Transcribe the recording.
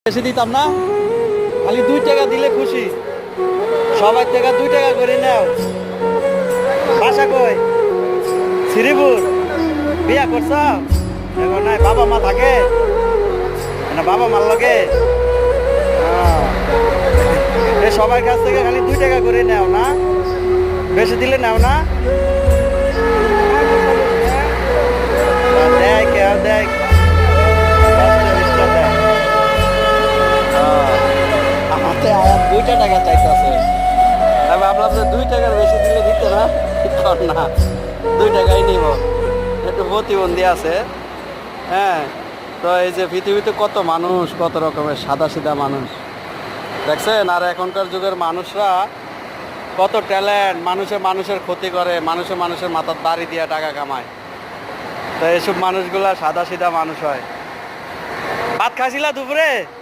বেশি দিতাম না, খালি 2 টাকা দিলে খুশি। সবাই থেকে 2 টাকা করে নাও। বাসা কই? শ্রীপুর। বিয়া করছ? এখন নাই, বাবা মা থাকে না? বাবা মার লগে সবার কাছ থেকে খালি 2 টাকা করে নাও না, বেশি দিলে নাও না। দেয় কেউ দেয়, 10টা 20টা দেয়। হাতে আয়াত 2টা টাকা চাইতেছে। আমি ভাবলাম যে 2 টাকার বেশি দিলে দিতে না, কর না, 2 টাকাই নিব। একটু প্রতিবন্ধী আছে। হ্যাঁ, তো এই যে পৃথিবীতে কত মানুষ, কত রকমের সাদা সিধা মানুষ দেখছেন। আর এখনকার যুগের মানুষরা কত ট্যালেন্ট, মানুষের ক্ষতি করে, মানুষের মাথার বাড়ি দিয়ে টাকা কামায়। তো এইসব মানুষগুলা সাদা সিধা মানুষ হয়। ভাত খাইছিলা দুপুরে?